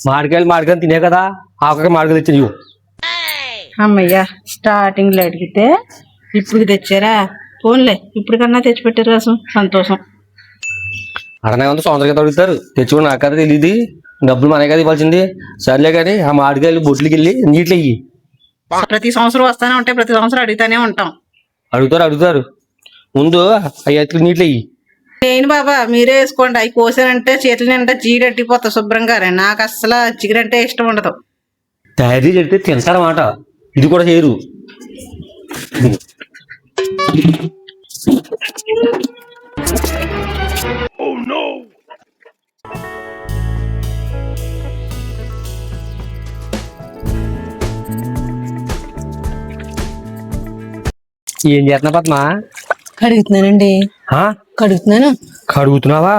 మాడికాయలు తినే కదా ఆకుకి మాడికాయలు తెచ్చాను ఇవ్వు. అమ్మయ్యా స్టార్టింగ్ లో అడిగితే ఇప్పుడు తెచ్చారా? ఫోన్లే ఇప్పుడు కన్నా తెచ్చిపెట్టారు రసం సంతోషం. అడనే ఉంది సంవత్సరం క్రితం అడుగుతారు తెచ్చుకుని నాకు కదా తెలియదు, డబ్బులు మనకి కదా ఇవ్వాల్సింది. సర్లే కానీ ఆ మాడికాయలు బొట్లకి వెళ్ళి నీటిలో ఇయ్యి. ప్రతి సంవత్సరం వస్తానే ఉంటాయి, ప్రతి సంవత్సరం అడుగుతానే ఉంటాం. అడుగుతారు ముందు అవి ఎత్తుకు నీటిలో ఇయ్యి. నేను బాబా మీరే వేసుకోండి. అవి కోసారంటే చేతుల నిండా జీడట్టిపోతా శుభ్రంగా. నాకు అసలు చిగురంటే ఇష్టం ఉండదు. తయారీ చెడితే తింటారన్నమాట, ఇది కూడా చేయరు. ఏం చేస్తున్నా పద్మా? కడుగుతున్నానండి. కడుగుతున్నావా?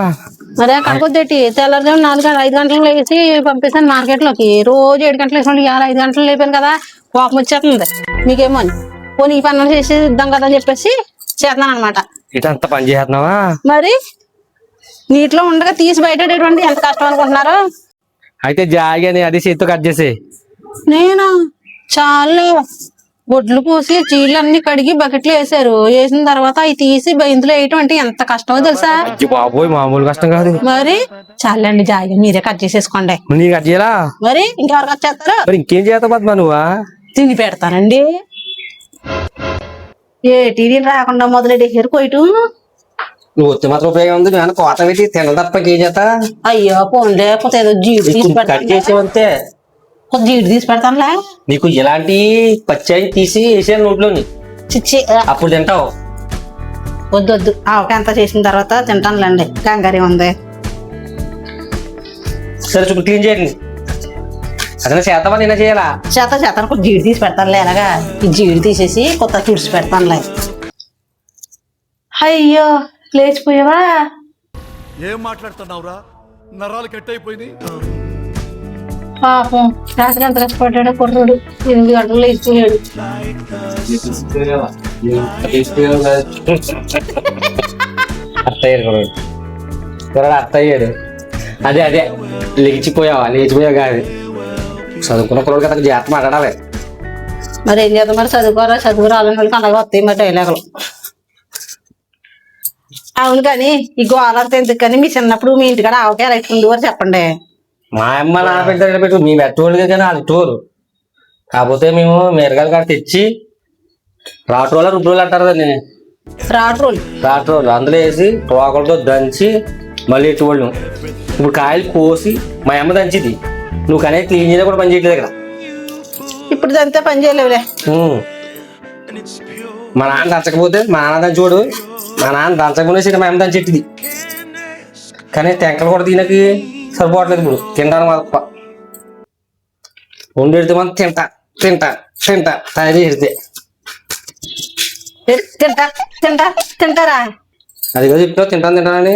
మరే కడుకొద్దేటి తెల్లారుజాము 4 5 గంటలకు లేచి పంపిస్తాను మార్కెట్ లోకి. రోజు 7 గంటలు వేసుకోండి, 5 గంటలు లేపాను కదా, కోపం వచ్చేస్తుంది మీకేమో అని. పోనీ ఈ పనులు చేసి ఇద్దాం కదా అని చెప్పేసి చేస్తున్నాను అనమాట. ఇటంత పని చేస్తున్నావా? మరి నీటిలో ఉండగా తీసి బయటటువంటి ఎంత కష్టం అనుకుంటున్నారు. అయితే జాగాని అది చేతితో కట్ చేసే. నేను చాలా బొడ్లు పోసి చీళ్ళన్నీ కడిగి బకెట్లో వేసారు. వేసిన తర్వాత అవి తీసి ఇందులో వేయటం అంటే ఎంత కష్టమో తెలుసా? బాబోయ్ మామూలు కష్టం కాదు. మరి చాలండి జాగా మీరే కట్ చేసేసుకోండి. నీ కట్ చేయాలా? మరి ఇంకెవరు కట్ చేస్తారు? మరి ఇంకేం చేస్తావు పద్మా నువ్వా? తిని పెడతానండి. ఏ టీవీ రాకుండా మొదలెట్టేసారు కొయ్యటం. నువ్వు వచ్చే మాత్రం ఉపయోగం ఉంది, నేను కోత పెట్టి తిన తప్ప ఏం చేస్తా? అయ్యో పోన్లే, పోతే ఏదో జీడి తీసి కట్ పెడతాను, చేసేవంతే. జీడి తీసి పెడతానులే. నీకు ఇలాంటి పచ్చాయి తీసి వేసాను నోట్లోని, చిచ్చి అప్పుడు తింటావు. వద్దు ఆవకాయ చేసిన తర్వాత తింటానులేండి, కంగారి ఉంది. సరే చూపు క్లీన్ చేయండి. అదే చేస్తావా నేనే చేయాలా? చేత కొంచెం జీడి తీసి పెడతానులే. ఎలాగా ఈ జీడి తీసేసి కొత్త తుడిచి పెడతానులే. అయ్యో లేచిపోయావా? ఏం మాట్లాడుతున్నావురా? నరాలు కట్ అయిపోయింది. పాపం రాత్రి ఎంత కష్టపడ్డాడో కుర్రాడు, 8 గంటలు లేచిపోయాడు. అత్తయ్యాడు. అదే లేచిపోయావు కాదు. చదువుకున్న కుర్రోడు కదా జాగ్రత్త మాట్లాడాలి. మరి ఏం చేద్దాం, మరి చదువు రాలని వాళ్ళకి అలాగే వస్తాయి మరి డైలాగులు. అవును కానీ ఈ గోలంతా ఎందుకు కానీ మీ చిన్నప్పుడు మీ ఇంటికాడ ఆవకాయ రైతుంది వారు చెప్పండి. మా అమ్మ నాన్న పెట్టు మేము పెట్టోళ్ళు కానీ వాళ్ళు టోరు. కాకపోతే మేము మిరగాయలు కాడ తెచ్చి రాట్రోల రుబ్బురోలు అంటారు దాన్ని. రాట్రోలు అందులో వేసి తోకలతో దంచి మళ్ళీ ఎట్టుకోళ్ళు. ఇప్పుడు కాయలు కోసి మా అమ్మ దంచిది. నువ్వు కానీ క్లీన్ చేయడం కూడా పని చేయట్లేదు ఇక్కడ. ఇప్పుడు దంతా పని చేయలేవులే. మా నాన్న దంచకపోతే మా నాన్న దంచి చూడు, మా నాన్న దంచకుండా మా అమ్మ దంచెట్టిది. కానీ టెంకలు కూడా తినకి సరిపోవట్లేదు ఇప్పుడు తినడానికి మాత్రం. వండి పెడితే మాత్రం తింటా తయారు చేస్తే తింటారా? అది కదా చెప్తావు తింటానని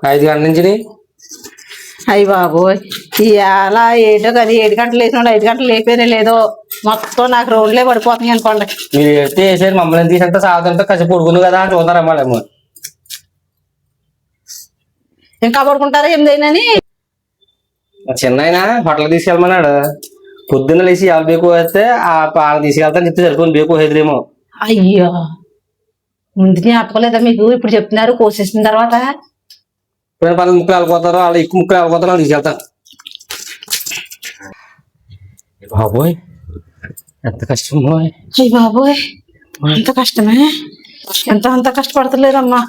5 గంటల నుంచి. అయ్యి బాబోయ్ ఇవాళ ఏటో కానీ 7 గంటలు వేసిన 5 గంటలు లేకపోయినా లేదో మొత్తం నాకు రోడ్లే పడిపోతున్నాయి అనుకోండి. మీరు ఎడితే వేసారు మమ్మల్ని తీసంటే సాగుతుంటే కసి పడుకుంది కదా అని చూద్దారమ్మాడేమో. ఇంకా పడుకుంటారా ఏమిదైనా? చిన్న ఆయన బట్టలు తీసుకెళ్ళమన్నాడు. పొద్దున్న లేచి ఎవరు బేకు వేస్తే ఆ పాలు తీసుకెళ్తాను చెప్తే సరిపోయింది, బేకు వేద్రేమో. అయ్యో ముందు జ్ఞాపకలేదా మీకు? ఇప్పుడు చెప్తున్నారు కోసేసిన తర్వాత. ఇప్పుడు 10 ముక్కలు వెళ్ళిపోతారు, వాళ్ళు ఎక్కువ ముక్కలు వెళ్ళిపోతారు, వాళ్ళు తీసుకెళ్తాను. బాబోయ్ ఎంత కష్టం. అయ్యి బాబోయ్ అంత కష్టమే? అంత కష్టపడతలేదమ్మా.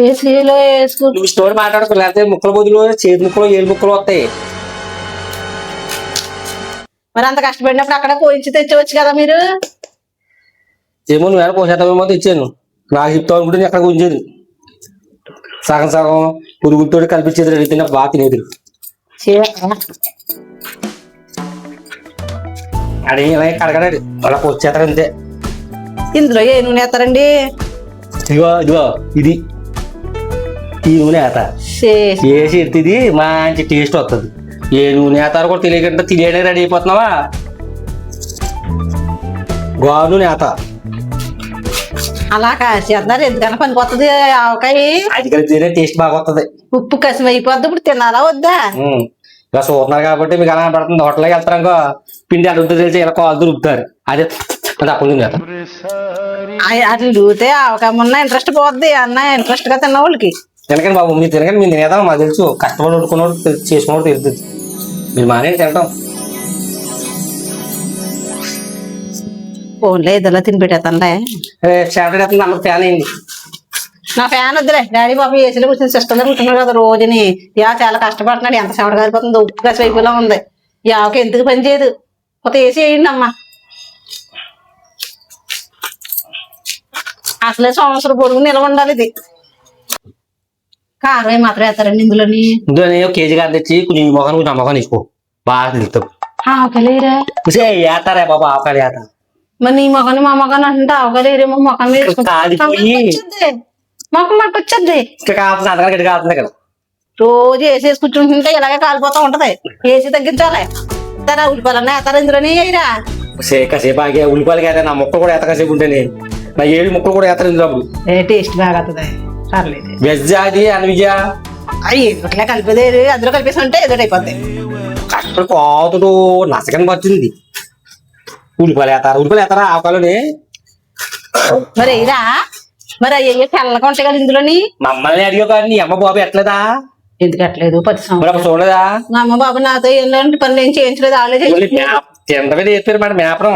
ఏసీలో నువ్వు స్టోర్ మాట్లాడుకో, లేకపోతే ముక్కల బదులు చేతి ముక్కలు 7 ముక్కలు వస్తాయి. మరి అంత కష్టపడినప్పుడు అక్కడ కోయించి తెచ్చవచ్చు కదా మీరు. ఏమో నువ్వు ఎలా కోసేతావేమో తెచ్చాను, నాకు చెప్తావు అనుకుంటే ఎక్కడ ఉంచేది. సగం పురుగులతో కల్పించేది రెడీ తిన్నా బాగా తినేది. అడే కడగడాడు అలా వచ్చేస్తాడు అంతే. ఇందులో ఏ నూనె వేస్తారండి? ఇదిగో ఇది ఈ నూనె వేత వేసి ఎత్తిది మంచి టేస్ట్ వస్తుంది. ఏ నూనె వేస్తారో కూడా తెలియకుండా తినేయడానికి రెడీ అయిపోతున్నావా? గోరు నూనె వేత అలా కాసేస్తున్నారు ఎందుకన్నా పనిపోతుంది ఆవకాయ. అది కలిపితేనే టేస్ట్ బాగా వస్తుంది. ఉప్పు కసం అయిపోద్ది, ఇప్పుడు తినాలా వద్దా? ఇలా చూస్తున్నారు కాబట్టి మీకు అలా పడుతుంది. హోటల్కి వెళ్తారు పిండి అడుగుతుంది తెలిసి ఇలా కాలు దురుపుతారు. అదే అది అప్పుడు అట్లా చూస్తే ఆవకాయ ఇంట్రెస్ట్ పోద్ది అన్న, ఇంట్రెస్ట్ గా తిన్న వాళ్ళకి. తినకండి బాబు, మీరు తినకండి. మీరు తినేదాం మాకు తెలుసు. కష్టపడి వండుకున్నవాడు చేసుకున్నవాడు తెలుస్తుంది. మీరు మానేది తినటం. ఫోన్లో ఏదోలా తిని పెట్టేస్తానులే. సాటర్డే వస్తుంది అందరూ ఫ్యాన్ అయింది. నా ఫ్యాన్ వద్దులే, డాడీ బాబు ఏసీలో కూర్చొని సిస్టంలో కూర్చున్నాడు కదా రోజుని. చాలా కష్టపడుతున్నాడు, ఎంత చెమట కారిపోతుంది, ఉప్పు కసి అయిపోలా ఉంది. ఈ ఆవకాయ ఎందుకు పని చేయదు, కొత్త ఏసీ వేయండి అమ్మా. అసలే సంవత్సరం పొడుగు నిలవ ఉండాలి ఇది. కారం మాత్రం వేస్తారండి ఇందులోని. ఇందులోనే కేజీ గారు తెచ్చి కొంచెం ఈ మొఖాన్ని కొంచెం అమ్మకాన్ని తీసుకో, బాగా తెలుస్తావు. ఆవకాయలేరా వేస్తారా బాబు ఆవకాయలు వేస్తా. మరి నీ మొఖాన్ని మా మొఖాన్ని అంటే ఆవకాయలేరేమో మొఖాన్ని కాలిపోయి మొఖం మనకు వచ్చేది. ఇక్కడ కావాల్సిన అంతగా గట్టి కావాల్సిందే కదా. రోజు వేసేసి కూర్చుంటుంటే ఇలాగే కాలిపోతా ఉంటది. ఏసీ తగ్గించాలి. ఇస్తారా ఉల్లిపాయలన్నా వేస్తారా ఇందులోనే వేయరా? కాసేపు ఆగే ఉల్లిపాయలకి అయితే నా ముక్క కూడా ఎత్త కాసేపు ఉంటేనే నా 7 ముక్కలు కూడా ఎత్తారు ఇందులో. అప్పుడు టేస్ట్ బాగా వస్తుంది. పర్లేదు. వెజ్ అది అన్విజా అయ్యి ఇట్లా కలిపేది అందులో కలిపేసి ఉంటే ఎదురు అయిపోద్ది. కష్టపడి కోతుడు నసకని వచ్చింది. ఉల్లిపాయలు వేస్తారా ఆవకాయలోని? మరి అయ్యరా, మరి అయ్యే తెల్లగా ఉంటాయి కదా ఇందులోని. మమ్మల్ని అడిగా కానీ నీ అమ్మ బాబు ఎట్లేదా? ఎందుకు అట్లేదు 10 సంవత్సరాలు చూడలేదా? మా అమ్మ బాబు నాతో ఎలాంటి పనులు ఏం చేయించలేదు. వాళ్ళే తింటమే చెప్పారు మేడం మేపరం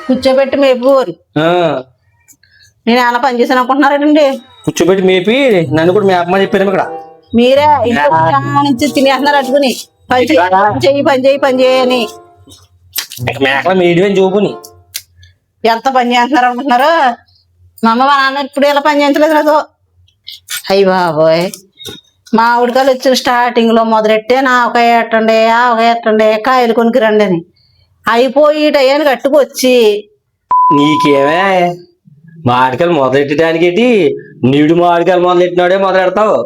కూర్చోబెట్టి మేపుకోరు. నేను అలా పని చేశాను అనుకుంటున్నారండి. కూర్చోబెట్టి మేపి నన్ను కూడా మేపమని చెప్పారు ఇక్కడ. మీరే నుంచి తినేస్తున్నారు అట్టుకుని పని చెయ్యి పని చెయ్యి పని చేయని. మేకల మీడియం చూపుని ఎంత పని చేస్తున్నారు అనుకుంటున్నారు. మా అమ్మ మా నాన్న ఇప్పుడు ఎలా పని చేయించలేదు నాకు. అయ్యి బాబోయ్, మా ఉడకాయలు వచ్చిన స్టార్టింగ్ లో మొదలెట్టే నా ఆవకాయ ఎట్టండి కాయలు కొనికి రండి అని. అయిపోయి టయాన్ని కట్టుకొచ్చి నీకేమే మామిడికాయలు మొదలెట్టడానికి నీడు మామిడికాయలు మొదలెట్టినాడే మొదలెడతావు.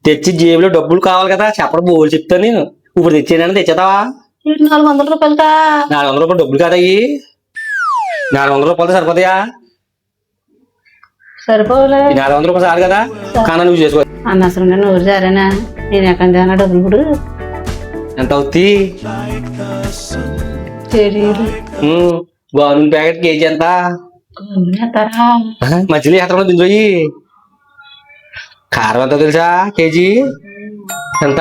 తెచ్చి జేబులో డబ్బులు కావాలి కదా, చెప్పడం బోలు చెప్తాను నేను. ఇప్పుడు తెచ్చేయడానికి తెచ్చేతావా? 400 రూపాయలకా? 400 రూపాయలు డబ్బులు కాదా? 400 రూపాయలతో సరిపోతాయా? సరిపోలే. 400 రూపాయలు సార్ కదా, కానీ నువ్వు చేసుకో. అనవసరంగా నూరు జారేనా? నేను ఎక్కడ డబ్బులు ఇప్పుడు ఎంత అవుతుంది? గవర్నమెంట్ ప్యాకెట్ కేజీ ఎంత? మధ్యలో ఎక్కడ దించోయి. కారం ఎంత తెలుసా? కేజీ ఎంత?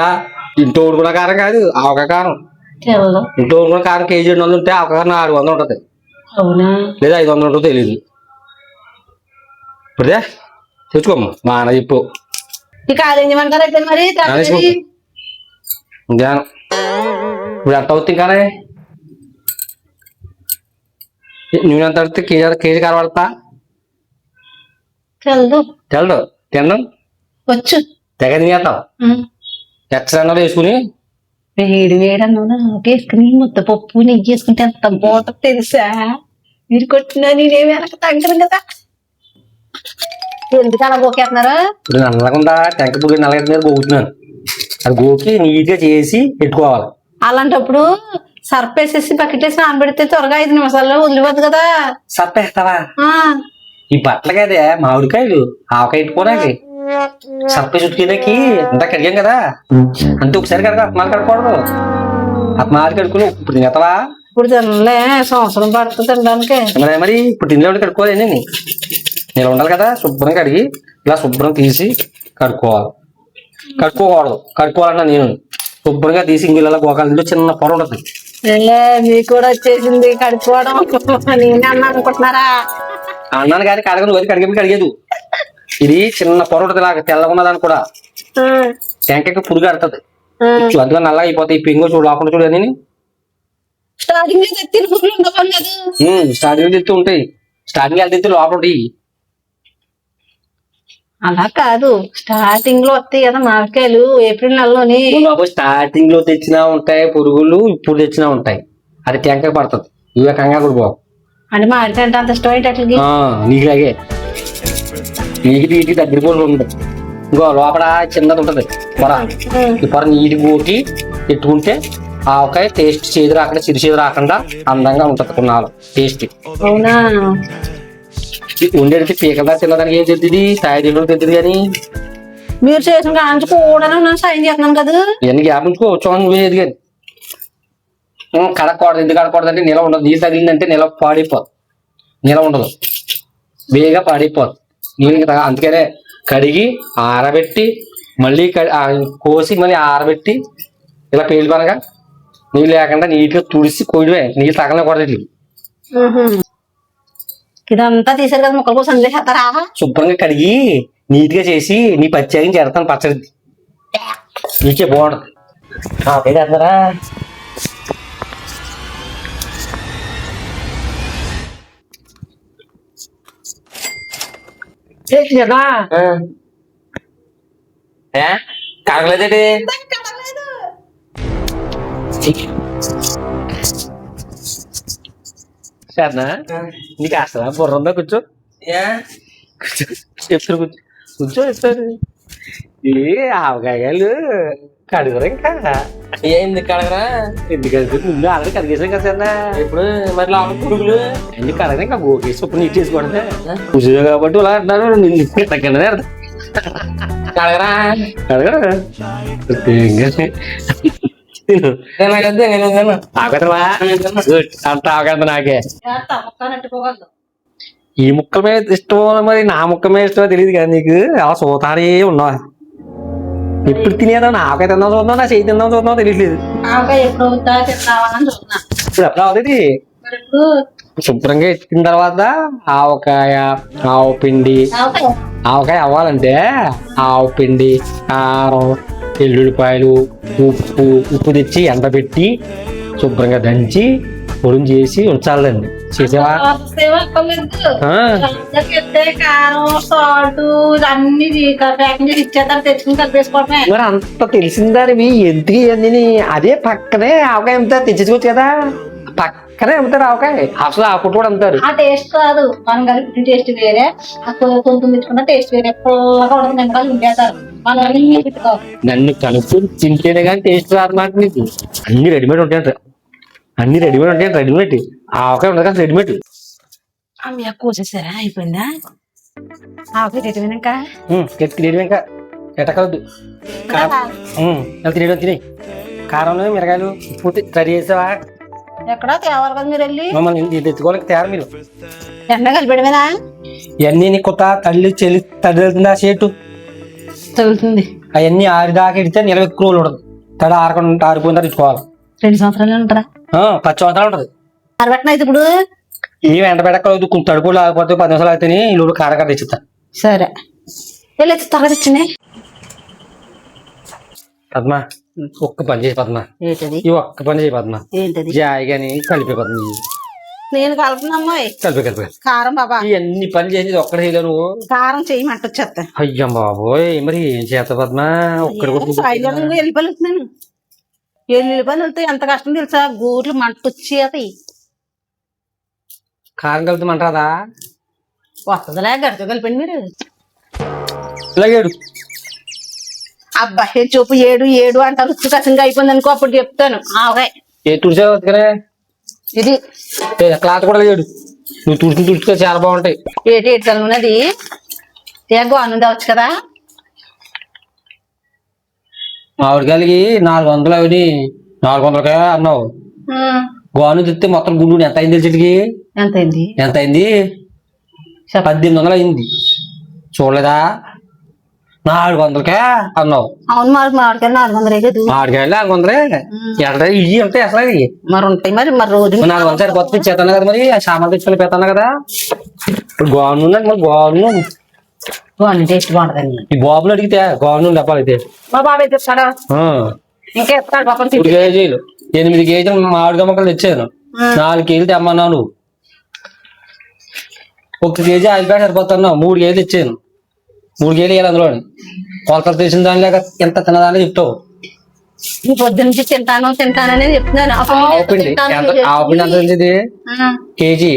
ఇంట్లో కూడా కారం కాదు, ఆవకాయ కారం. ఇంట్లో కూడా కారం కేజీ 200 ఉంటే ఆవకాయ కారం 600 ఉంటది. లేదా 500 ఉంటుందో తెలియదు. ఇప్పుడే తెచ్చుకోమ్మా మా అన్న చెప్పు. మరి ధ్యానం ఇప్పుడు ఎంత అవుతుంది కానీ నువ్వు ఎంత అడితే కేజీ కారం పడతా తెలదు తినడం వచ్చు. తెగ తినేస్తావు. ఎచ్చరన్నలో వేసుకుని వేడి అన్నా వేసుకుని ముద్దపప్పు నెయ్యి వేసుకుంటే ఎంత బాగుంటుంది తెలుసా? మీరు కొట్టినా నేనేమి వెనక తగ్గను కదా. ఎందుకు అలా గోకేస్తున్నారు? ఇప్పుడు నల్లకుండా టెంక పువ్వు నల్లగ గోకుతున్నాను. అది గోకి నీట్ గా చేసి పెట్టుకోవాలి. అలాంటప్పుడు సర్ఫ్ వేసేసి బకెట్ వేసి నానబెడితే త్వరగా 5 నిమిషాల్లో వదిలిపోద్దు కదా. సర్ఫ్ వేస్తావా? ఈ బట్టలు కదే మామిడికాయలు ఆవకాయ ఇట్టుకోడానికి సర్ఫ్ చుట్టుకోడానికి ఇంత కడిగాం కదా, అంటే ఒకసారి కడగా అత్మాలు కడుకోవడదు. అత్మాలు కడుకుని ఇప్పుడు తినేస్తావా? ఇప్పుడు తినలే, సంవత్సరం పడుతుంది తినడానికి. మరి ఇప్పుడు తినలే కడుక్కోవాలి. నేను ఉండాలి కదా, శుభ్రం కడిగి ఇలా శుభ్రం తీసి కడుక్కోవాలి. కడుక్కోకూడదు, కడుక్కోవాలన్నా నేను శుభ్రంగా తీసి ఇంగిళ్ళ గోకాలంలో చిన్న పొర ఉంటుంది. మీకు కూడా వచ్చేసింది కడుక్కోవడం. నేనే అన్నా అనుకుంటున్నారా? అన్నాను కానీ కడగను, వదిలి కడిగేది. ఇది చిన్న పొర ఉంటుంది, లాగా తెల్లగా ఉన్నదాన్ని కూడా టెంకాయకి పురుగు ఆడుతుంది. అందుకని నల్లగా అయిపోతాయి. పింగో చూడు లోపల చూడు అని స్టార్టింగ్ స్టార్టింగ్ తెస్తూ ఉంటాయి. స్టార్టింగ్ వెళ్తే లోపల ఉంటాయి. అలా కాదు, స్టార్టింగ్ లో వస్తాయి కదా మామిడికాయలు ఏప్రిల్ నెలలోని. స్టార్టింగ్ లో తెచ్చినా ఉంటాయి పురుగులు, ఇప్పుడు తెచ్చినా ఉంటాయి. అది టెంకాయ పడుతుంది. ఇవే కంగారు కూడా బాగు అంటే మామిడికాయ అంటే అంత ఇష్టం ఏంటి? నీకులాగే నీటికి దగ్గర కూడా ఉంటుంది. ఇంకో లోపల చిన్నది ఉంటది పొర. ఈ పొర నీటికి పోటీ పెట్టుకుంటే ఆవకాయ టేస్ట్ చేదు రాకుండా, చిరు చేదు రాకుండా అందంగా ఉంటది. కొన్నాళ్ళు టేస్ట్. అవునా? ఉండేది పీకదా తిన్నదానికి ఏం తెలియదు, తాయి తినడం తెలియదు. కానీ మీరు చేసిన కాంచి కూడా నేను సాయం చేస్తున్నాను కదా. ఇవన్నీ గ్యాప్ ఉంచుకో, వచ్చామని నువ్వేది కానీ కడకూడదు. ఎందుకు కడకూడదు అంటే నిల ఉండదు. నీళ్ళు తగిలిందంటే నిల పాడైపోదు, నిల ఉండదు, బేగా పాడైపోదు నీళ్ళు. అందుకనే కడిగి ఆరబెట్టి మళ్ళీ కోసి మళ్ళీ ఆరబెట్టి ఇలా పేలిపనగా నీళ్ళు లేకుండా నీట్గా తుడిసి కోయడమే. నీళ్ళు తగలకూడదు. ఇదంతా తీసారు కదా, ముక్కలు కోసం చేస్తారా? శుభ్రంగా కడిగి నీట్గా చేసి నీ పచ్చాయని చేస్తాను. పచ్చడి నీకే బాగుంటది. చేస్తారా? కడగలేదేటి? సరేనా? నీకు అసలు బుర్ర ఉందా? కూర్చో చెప్తారు, కూర్చో కూర్చో చెప్తారు. ఏ ఆవకాయలు కడుగురా ఇంకా ఎందుకు కడగరా? ఎందుకంటే ముందు ఆల్రెడీ కడిగేసాం కదా సార్. ఇప్పుడు మరి లోపల పురుగులు ఎందుకు కడగరా? ఇంకా గోకేసి ఉప్పు నీట్ చేసుకోండి. కూర్చో కాబట్టి ఇలా అంటున్నారు. నిన్ను తగ్గనే అర్థం కడగరా? కడగరా ఆగదవా? అంత ఆగదు నాకే. ఈ ముక్కల మీద ఇష్టం, మరి నా ముక్క మీద ఇష్టమో తెలియదు కానీ నీకు అలా చూతానే ఉన్నావా? ఎప్పుడు తినేదా? ఆవకాయ తిందాం చూద్దాం, నా చేయి తిందాం చూద్దాం తెలియట్లేదు. ఇప్పుడు ఎప్పుడు అవుతుంది? శుభ్రంగా ఎత్తిన తర్వాత ఆవకాయ, ఆవు పిండి. ఆవకాయ అవ్వాలంటే ఆవు పిండి, కారం, ఎల్లుల్లిపాయలు, ఉప్పు తెచ్చి ఎండబెట్టి శుభ్రంగా దంచి పొడి చేసి ఉంచాలండి. చేసేవా? కారం, సాల్ట్ అన్ని ప్యాకింగ్ ఇచ్చేస్తారు, తెచ్చుకుని కలిపేసుకోవడమే. మరి అంత తెలిసిందానివి ఎందుకు ఇవన్నీ? అదే పక్కనే ఆవకాయ అమ్ముతారు, తెచ్చేసుకోవచ్చు కదా. పక్కనే అమ్ముతారు ఆవకాయ. అసలు ఆ పుట్టు కూడా అమ్ముతారు. ఆ టేస్ట్ కాదు, మనం కలిపి టేస్ట్ వేరే, కొంచెం తెచ్చుకున్న టేస్ట్ వేరే. పుల్లగా ఉండదు, నిమ్మకాయలు ఉండేస్తారు. నన్ను కలుపుకొని తింటేనే కానీ టేస్ట్ రాదన్నమాట. నీకు అన్ని రెడీమేడ్ ఉంటాయంట, అన్ని రెడీమేడ్ ఉంటాయంట. రెడీమేడ్ ఆవకాయ ఉండదు కదా, రెడీమేడ్. అమ్మ కోసేసారా? అయిపోయిందా? ఆవకాయ రెడీమేడ్ ఇంకా తినేయడం. ఇంకా ఎట్టకలదు తినేయడం. తినే కారంలో మిరగాయలు ఉప్పు రెడీ చేసావా? ఎక్కడా తేవాలి కదా మీరు వెళ్ళి. మమ్మల్ని తెచ్చుకోవాలి తయారు మీరు. ఎండ కలిపెడమేనా? ఇవన్నీ కొత్త తల్లి చెల్లి తడి వెళ్తుందా చేటు తగులుతుంది. అవన్నీ ఆరిదాకా ఇడితే నిలవ ఎక్కువ రోజులు ఉండదు. తడ ఆరకుండా ఆరిపోయిన తర్వాత ఇచ్చుకోవాలి. 2 సంవత్సరాలు ఉంటారా? 10 సంవత్సరాలు ఉంటది. అరబెట్టిన అయితే ఇప్పుడు ఏం ఎండ పెట్టకలేదు. తడుపులు ఆగిపోతే 10 నిమిషాలు అయితేనే ఇల్లు కారకాడ తెచ్చిస్తా. సరే వెళ్ళి తర్వాత ఇచ్చింది. పద్మ ఒక్క పని చేసి పద్మ, ఏంటది? ఈ ఒక్క పని చేయి పద్మ. ఏంటది? జాయిగాని కలిపే పద్మ. నేను కలుపునమ్మాయి కలిపే కారం బాబా. ఇవన్నీ పని చేసి ఒక్కడే చేయలేవు నువ్వు. కారం చేయమంట వచ్చేస్తా. అయ్యం బాబోయ్, మరి ఏం చేస్తా పద్మ? ఒక్కడి వెళ్ళిపోతున్నాను. ఎల్లుల్లిపాయలు వెళ్తే ఎంత కష్టం తెలుసా? గోర్లు మంట వచ్చేది. కారం కలుపుతామంటారా? వస్తుందిలే, గడితో కలిపండి మీరు. ఇలాగేడు అబ్బా చూపు 7 అంటారు. రుచి కసంగా అయిపోయింది అనుకో, అప్పుడు చెప్తాను. ఆవకాయ ఏ తుడిచావుకనే ఇది క్లాత్ కూడా లేడు. నువ్వు తుడుచుకో, చాలా బాగుంటాయి. ఏటి ఉన్నది గోను తేవచ్చు కదా. మామిడికాయలకి 400 అవి 400 అన్నావు. గోను తిస్తే మొత్తం గుండు ఎంత అయింది చెట్టుకి? ఎంత అయింది? 1800 అయింది. చూడలేదా? 400 అన్నావు. అవును, మామిడికాయలు 400 కదా. మామిడికాయలు 400 ఎక్కడ ఇవి ఉంటాయి అసలు? అవి మరి ఉంటాయి. మరి రోజు 400 సరిపోతే ఇచ్చేస్తాను కదా. మరి సామాన్లు తెచ్చుకొని పెడతాను కదా. ఇప్పుడు గోను ఉన్నది. మరి గోను టేస్ట్ బాగుంటదండి. ఈ బాబులు అడిగితే గోను చెప్పాలైతే మా బాబాయ్ తెస్తాడా? ఇంకా ఎత్తాడు పాపం. 2 కేజీలు 8 కేజీలు మామిడికాయ మొక్కలు తెచ్చాను. 4 కేజీలు తెమ్మన్నావు నువ్వు. 1 కేజీ ఆయిల్ సరిపోతున్నావు. 3 కేజీలు తెచ్చాను. 3 కేజీలు వేయాలి అందులో. కొలతలు తెలిసిన దాని లేక ఎంత తిన్నదాన్ని చెప్తావు. ఈ పొద్దు నుంచి తింటానని చెప్తున్నాను. ఆవు పిండి ఎంత తెలిసింది? కేజీ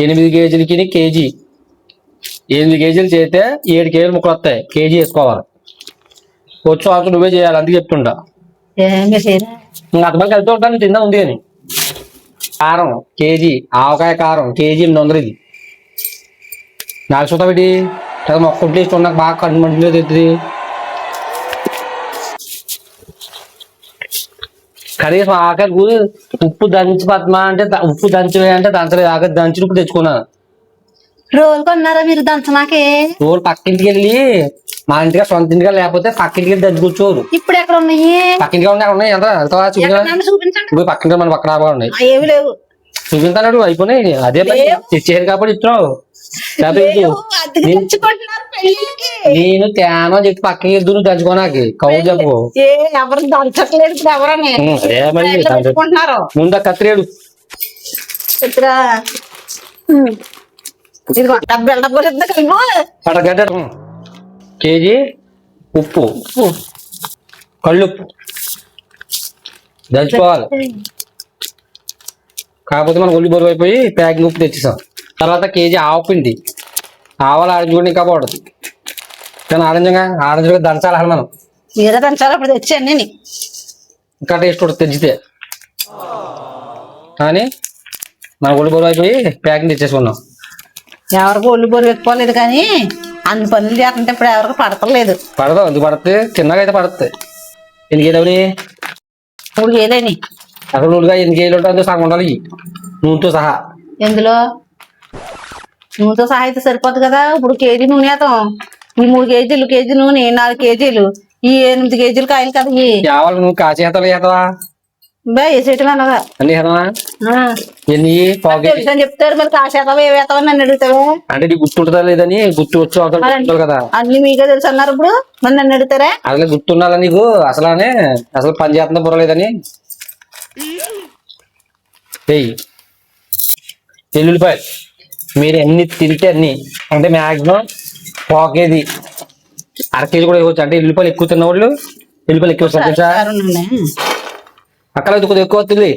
8 కేజీలకి కేజీ 8 కేజీలు చేస్తే 7 కేజీలు ముక్కలు వస్తాయి. కేజీ వేసుకోవాలి. వచ్చి ఆకు నువ్వే చేయాలి. అందుకే చెప్తుంటా. అంతమంది కలిపి ఉంటాను తిందా ఉంది అని. కారం కేజీ, ఆవకాయ కారం కేజీ 800. ఇది నాకు చూద్దాం పెట్టి మొక్క ప్లేస్ నాకు బాగా కళ్ళు మంటలేదు ఎత్తుంది కనీసం ఆఖరికి ఉప్పు దంచి పద్మా అంటే ఉప్పు దంచి అంటే దంచలేదు ఆఖరి దంచి ఉప్పు తెచ్చుకున్నా రోజు కొన్నారా మీరు దంచనాకే? రోజు పక్కింటికి వెళ్ళి మా ఇంటిగా సొంత ఇంటిగా లేకపోతే పక్కింటికి వెళ్ళి దంచి కూర్చోరు. ఇప్పుడు ఎక్కడ ఉన్నాయి? పక్కింటిగా ఉన్నాయి ఉన్నాయి ఎంత వెళ్తావా చూపించా నన్ను చూపించండి. ఇప్పుడు పక్కింటి మన పక్కన ఆపగా ఉన్నాయి ఏమి లేవు. చూపించాడు అయిపోయినాయి అదే పని తెచ్చేది కాబట్టి ఇస్తున్నావు లేవు, అద్దెకి తెచ్చుకుంటున్నారు పెళ్ళిళ్ళకి. నేను తేనో చెప్పి పక్కకి వెళ్తూ నువ్వు దంచుకోనాకి కౌలు చెప్పు ఎవరు దంచట్లేదు ఇప్పుడు ఎవరని అదే మరి తెచ్చుకుంటున్నారు. ముందు కత్తిరేడు ఇక్కడ ఇదిగో డబ్బు కలిపి అడగడ్డ కేజీ ఉప్పు కళ్ళుప్పు దంచుకోవాలి. కాకపోతే మనం ఒళ్ళు బరువు అయిపోయి ప్యాకింగ్ ఉప్పు తెచ్చేసాం. తర్వాత కేజీ ఆవపిండి ఆవాలు ఆడించుకుంటే ఇంకా బాగుంటుంది కానీ ఆడించగా దంచాలి అసలు మనం మీరే దంచాలి అప్పుడు తెచ్చాను నేను ఇంకా టేస్ట్ కూడా తెచ్చితే కానీ మన ఒళ్ళు బరువు అయిపోయి ప్యాకింగ్ తెచ్చేసుకున్నాం. ఎవరికి ఒళ్ళు బొరు పెట్టుకోలేదు కానీ అన్ని పనులు చేస్తుంటే ఇప్పుడు ఎవరికి పడతలేదు. పడదాం ఎందుకు పడుతుంది చిన్నగా అయితే పడుతుంది. ఎన్ని కేజీ 3 కేజీలని అసలు నూనెగా ఎన్ని కేజీలు ఉంటుందో సగం ఉండాలి నూనెతో సహా. ఎందులో నూనెతో సహా అయితే సరిపోదు కదా. ఇప్పుడు కేజీ నూనె వేద్దాం. ఈ 3 కేజీలు కేజీ నూనె 4 కేజీలు ఈ 8 కేజీలు కాయలు కదా. కేవలం నువ్వు కాచేతలు చేస్తావా వేసేయటం అన్నదా అన్ని చేద్దామా ఎన్ని పావు కేజీ తెలుసని చెప్తారు మరి కాసేతావా ఏవేతావని నన్ను అడుగుతావా? అంటే నీకు గుర్తుంటుందా లేదని గుర్తు వచ్చి అవతల కదా అన్ని మీకే తెలుసు అన్నారు ఇప్పుడు మరి నన్ను అడుగుతారా? అసలు గుర్తుండాలా నీకు అసలు పని చేస్తున్నా బుర్రలేదని ఎల్లుల్లిపాయలు మీరు ఎన్ని తింటే అన్ని అంటే మ్యాక్సిమం పావు కేజీ 1/2 కేజీ కూడా ఇవ్వచ్చు. అంటే ఎల్లుల్లిపాయలు ఎక్కువ తిన్న వాళ్ళు ఎల్లుల్లిపాయలు ఎక్కువ వస్తారు తెలుసా అక్కడ కొద్దిగా ఎక్కువ వస్తుంది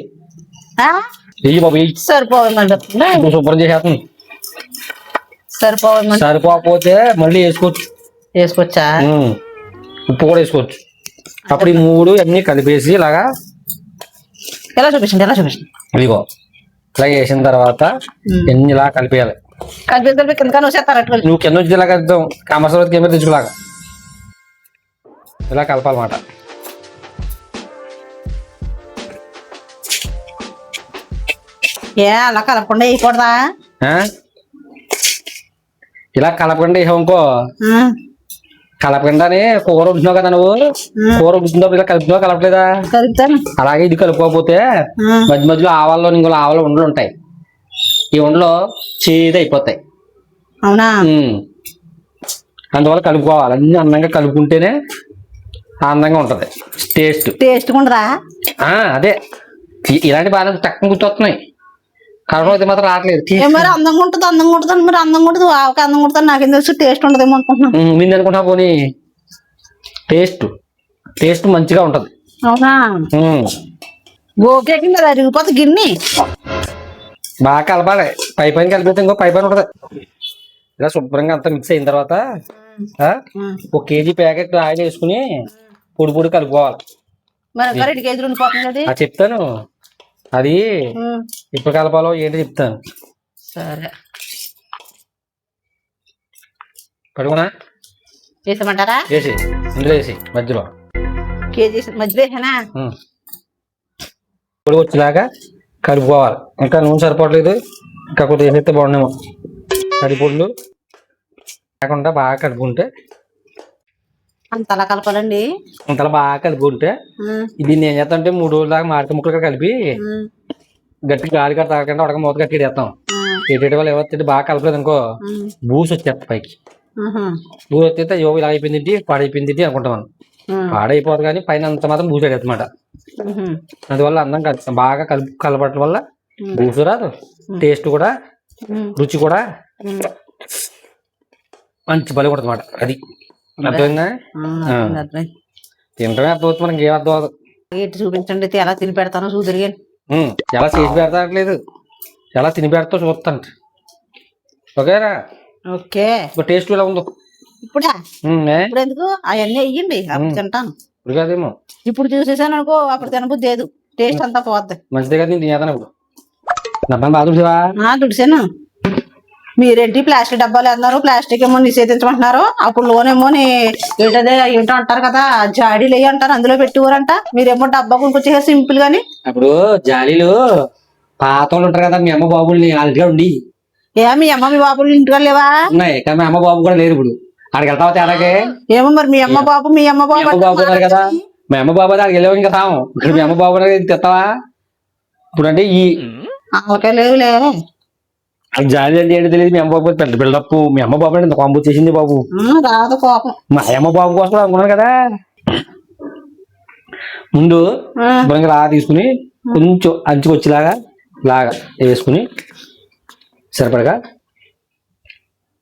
వెయ్యి బాబు వెయ్యి సరిపోవమంటారు శుభ్రం చేసేస్తుంది. సరిపోకపోతే మళ్ళీ వేసుకోవచ్చా? ఉప్పు కూడా వేసుకోవచ్చు. అప్పుడు ఈ 3 అన్ని కలిపేసి ఇలాగా ఎలా చూపించండి ఇదిగో ఇలా వేసిన తర్వాత ఎన్ని ఇలా కలిపేయాలి. కలిపి కింద వచ్చేస్తారు నువ్వు కింద వచ్చి ఇలా కలుపుతాం కామర్స్ కింద తెచ్చుకోలాగా ఇలా కలపాలన్నమాట. అలా కలపకుండా వేయకూడదా? ఇలా కలపకుండా వేసావుకో కలపకుండానే కూర ఉంటున్నావు కదా నువ్వు కూర ఉంటున్నావు ఇలా కలుపుతున్నావు కలపలేదా? కలుపుతాను. అలాగే ఇది కలుపుకోకపోతే మధ్య మధ్యలో ఆవాల్లో ఇంకో ఆవాలో ఉండలు ఉంటాయి. ఈ ఉండలో చేదు అయిపోతాయి. అవునా? అందువల్ల కలుపుకోవాలి. అన్ని అందంగా కలుపుకుంటేనే అందంగా ఉంటది టేస్ట్ ఉండదా? అదే ఇలాంటి బాగా చక్కగా గుర్తొస్తున్నాయి. కలపకపోతే మాత్రం రావట్లేదు. మరి అందంగా ఉంటుంది మరి అందంగా ఉంటుంది ఆవక అందంగా ఉంటుంది నాకేం తెలుసు టేస్ట్ ఉండదేమో అనుకుంటున్నాను. నేను అనుకుంటా పోనీ టేస్ట్ మంచిగా ఉంటది. అవునా? ఓకే కింద అరిగిపోతుంది గిన్నె బాగా కలపాలి. పైన కలిపితే ఇంకో పైన ఉంటది. ఇలా శుభ్రంగా అంతా మిక్స్ అయిన తర్వాత 1 కేజీ ప్యాకెట్ ఆయిల్ వేసుకుని పొడి కలుపుకోవాలి. మరి 2 కేజీలు ఉండిపోతుంది కదా. చెప్తాను అది ఇప్పుడు కలపాలో ఏంటి చెప్తాను. సరే పడుకున్నా వేసమంటారా? వేసి ఇందులో వేసి మధ్యలో కేజీ మధ్యలో వేసానా పొడి వచ్చేలాగా కలుపుకోవాలి. ఇంకా నూనె సరిపోవట్లేదు ఇంకా కొద్దిగా వేసేస్తే బాగుండేమో. పొడులు లేకుండా బాగా కలుపుకుంటే అంతలా కలపాలండి. అంతలా బాగా కలుపుకుంటే దీన్ని ఏం చేస్తాం అంటే 3 రోజుల దాకా మామిడి ముక్కలుగా కలిపి గట్టి గాలి కట్ట తాగకుండా ఉడక మూత గట్టి వేస్తాం. వేసేటి వాళ్ళు ఎవరు బాగా కలపలేదు అనుకో బూసి వచ్చేస్తా పైకి. బూసి వచ్చేస్తే యోగ ఇలా అయిపోయింది పాడైపోయింది అనుకుంటాం. మనం పాడైపోదు కానీ పైన అంత మాత్రం బూసాడు అనమాట. అందువల్ల అందం బాగా కలపడం వల్ల బూసు రాదు. టేస్ట్ కూడా రుచి కూడా మంచి బలి ఉంటుంది అన్నమాట. అది అర్థమైందా? తింటమే అర్థమవుతుంది మనకి ఏం అర్థం అవుతుంది. చూపించండి ఎలా తిని పెడతానో చూద్దరు. ఎలా చేసి పెడతాట్లేదు ఎలా తిని పెడతావు చూస్తాను. ఓకేనా? ఓకే. టేస్ట్ ఎలా ఉందో ఇప్పుడు ఎందుకు అవన్నీ వెయ్యండి అప్పుడు తింటాను. ఇప్పుడు కాదేమో ఇప్పుడు చూసేసాను అనుకో అప్పుడు తినబుద్ధి లేదు. టేస్ట్ అంతా పోద్ది. మంచిదే కదా నేను తినేదాను. ఇప్పుడు డబ్బాను బాగా తుడిసావా? తుడిసాను. మీరేంటి ప్లాస్టిక్ డబ్బాలు వేస్తున్నారు, ప్లాస్టిక్ ఏమో నిషేధించమంటున్నారు. అప్పుడు లోనేమో ఏంటదే ఏంటో అంటారు కదా, జాడీలు అయ్యి అంటారు, అందులో పెట్టివారంట. మీరేమో డబ్బా కొనుక్కొచ్చేసారు సింపుల్ గాని. అప్పుడు జాలీలు పాత వాళ్ళు ఉంటారు కదా, మీ అమ్మ బాబుల్ని వాళ్ళ ఉండి మీ అమ్మ మీ బాబులు ఇంటికి లేవా? ఉన్నాయి కానీ మీ అమ్మ బాబు కూడా లేరు ఇప్పుడు. ఆడికి వెళ్తావా తేడాకే? ఏమో మరి మీ అమ్మ బాబు మీ అమ్మ బాబు ఉన్నారు కదా, మీ అమ్మ బాబు ఆడికి వెళ్ళావు ఇంకా రాము. ఇక్కడ మీ అమ్మ బాబు తెస్తావా ఇప్పుడు? అంటే ఈ ఆవకాయ లేవులే. జాలి అంటే ఏంటో తెలియదు. మీ అమ్మ బాబు పెద్ద బిల్డప్. మీ అమ్మ బాబు అంటే కాంబు చేసింది బాబు. రాదు కోపం. మా అమ్మ బాబు కోసం అనుకున్నాను కదా. ముందు బొంగ రా తీసుకుని కొంచెం అంచుకొచ్చేలాగా లాగా వేసుకుని సరిపడగా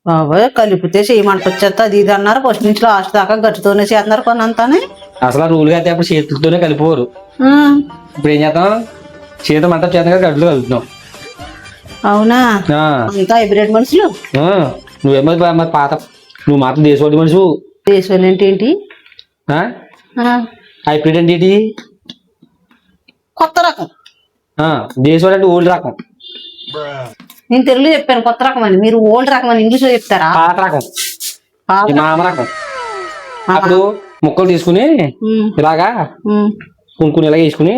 బాబాయ్ కలిపితే చేయమంట వచ్చేస్తా అది ఇది అన్నారు. ఫస్ట్ నుంచి లాస్ట్ దాకా గట్టితోనే చేస్తున్నారు పని అంతానే. అసలు రూలుగా అయితే అప్పుడు చేతులతోనే కలిపోరు. ఇప్పుడు ఏం చేద్దాం, చేతి మంట చేద్దాం కదా, గడ్డలు కలుపుతున్నాం. అవునా? ఇంకా హైబ్రిడ్ మనుషులు. నువ్వేమో మరి పాత, నువ్వు మాత్రం దేశవాడి మనుషు. దేశవాళి అంటే ఏంటి? హైబ్రిడ్ అంటే ఏంటి? కొత్త రకం. దేశవాడి అంటే ఓల్డ్ రకం. నేను తెలుగులో చెప్పాను కొత్త రకం అని, మీరు ఓల్డ్ రకం అని ఇంగ్లీష్ లో చెప్తారా? పాత రకం, మామ రకం. అప్పుడు ముక్కలు తీసుకుని ఇలాగా కొనుక్కుని ఇలాగ వేసుకుని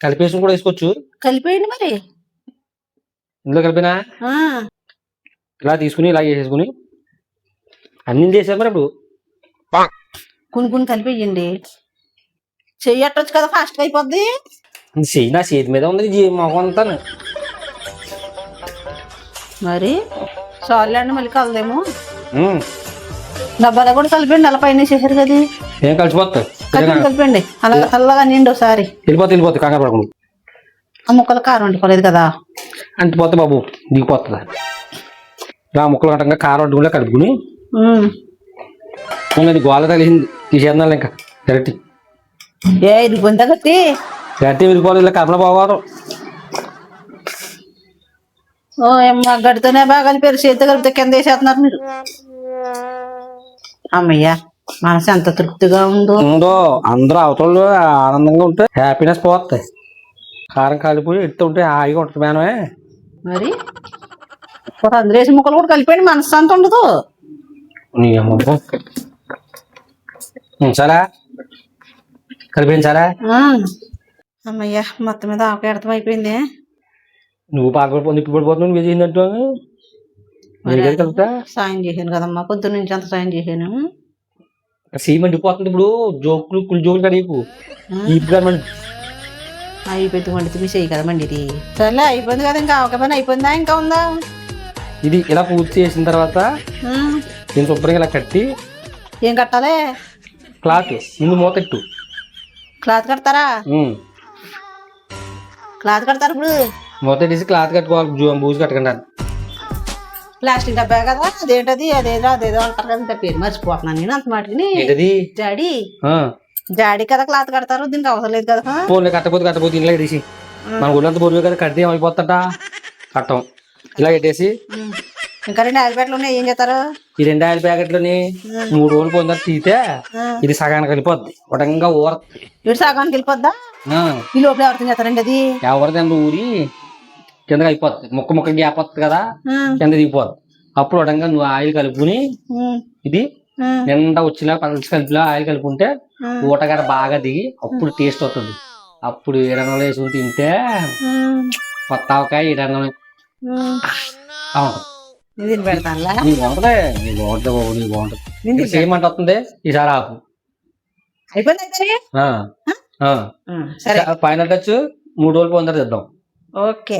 కలిపేసుకుని కూడా వేసుకోవచ్చు. కలిపేయండి మరి. ఇందులో కలిపినా ఇలా తీసుకుని ఇలా వేసేసుకుని అన్ని చేసారు మరి. ఇప్పుడు కొన్ని కలిపేయండి. చెయ్యట్టొచ్చు కదా, ఫాస్ట్ అయిపోద్ది. చెయ్యి నా చేతి మీద ఉంది మొహం అంతా. మరి చాలండి, మళ్ళీ కలదేమో. డబ్బాలో కూడా కలిపండి, అలా పైన చేశారు కదా. ఏం కలిసిపోతాయి, కలిపండి అలా చల్లగా నిండి ఒకసారి. వెళ్ళిపోతాయి కంగారు పడకుండా. ఆ ముక్కలు కారం వండుకోలేదు కదా, అంటిపోతే బాబు దిగిపోతుంది. ఆ ముక్కలు కట్టంగా కారం వండుకుంటే కలుపుకుని గోళ తగిలింది తీసేద్దాం ఇంకా గట్టి. ఇది పొందా కట్టి గట్టి విరిగిపోవాలి, ఇలా కలపడ పోవాలి. గడితోనే బాగా కలిపారు, చేతితో కలిపితే కింద వేసేస్తున్నారు మీరు. అమ్మయ్యా మనసు ఎంత తృప్తిగా ఉందో. అందరూ అవతలు ఆనందంగా ఉంటే హ్యాపీనెస్ పోతాయి. కారం కలిపి ఎత్తు ఉంటే హాయిగా ఉంటుంది మేనమే. మరి అందరూ వేసి ముక్కలు కూడా కలిపండి, మనసు అంత ఉండదు. చాలా కలిపించాలా? అమ్మయ్యా మొత్తం మీద ఆవకాయ అర్థం అయిపోయింది. నువ్వు పాకపడిపోతుంది, ఇప్పుడు పడిపోతున్నావు. నువ్వు చేసినట్టు కలుపుతా. సాయం చేశాను కదమ్మా, పొద్దున్న నుంచి అంత సాయం చేశాను. సీమండిపోతుంది ఇప్పుడు. జోకులు కడియకు. అయిపోయింది వండితే మీ చెయ్యి కదా మండి. ఇది సరే అయిపోయింది కదా, ఇంకా ఆవకాయ పని అయిపోయిందా ఇంకా ఉందా? ఇది ఇలా పూర్తి చేసిన తర్వాత నేను శుభ్రంగా ఇలా కట్టి. ఏం కట్టాలి? క్లాత్ ముందు మూతెట్టు. క్లాత్ కడతారా? క్లాత్ కడతారు ఇప్పుడు. మూతెట్టేసి క్లాత్ కట్టుకోవాలి, బూజు కట్టకుండా. ప్లాస్టిక్ డబ్బా కదా, అదేంటది అదేదో అంటారు కదా, పేరు మర్చిపోతున్నాను నేను అంత మాటని. జాడీ కదా క్లాత్ కడతారు, దీనికి అవసరం లేదు కదా. ఫోన్ కట్టపోతే ఇంట్లో తీసి మన ఊళ్ళంతా బోర్వే కదా, కడితే ఏమైపోతుంట కట్టం. ఇలా పెట్టేసి ఇంకా 2 ఆయిల్ ప్యాకెట్లు ఉన్నాయి, ఏం చేస్తారు? ఈ 2 ఆయిల్ ప్యాకెట్లని 3 రోజులు పొందారు తీస్తే ఇది సగానికి వెళ్ళిపోద్ది. ఉడంగా ఊరద్ది. ఇటు సగానికి వెళ్ళిపోద్దా? ఈ లోపల ఎవరితో చేస్తారండి అది? ఎవరిది ఊరి కిందకి అయిపోద్ది, ముక్క గ్యాప్ వస్తుంది కదా, కింద దిగిపోద్ది. అప్పుడు ఉడంగా నువ్వు ఆయిల్ కలుపుకుని ఇది నిండా వచ్చిలా పలచి కలిపిలా ఆయిల్ కలుపుకుంటే ఊటగాడ బాగా దిగి అప్పుడు టేస్ట్ వస్తుంది. అప్పుడు 7 వేసుకుని తింటే కొత్త ఆవకాయ 7 బాగుంటది. చేయమంట వస్తుంది ఈసారి ఆపు. అయిపోయింది. ఫైనల్ టచ్ 3 రోజులు పొందరు చేద్దాం. ఓకే.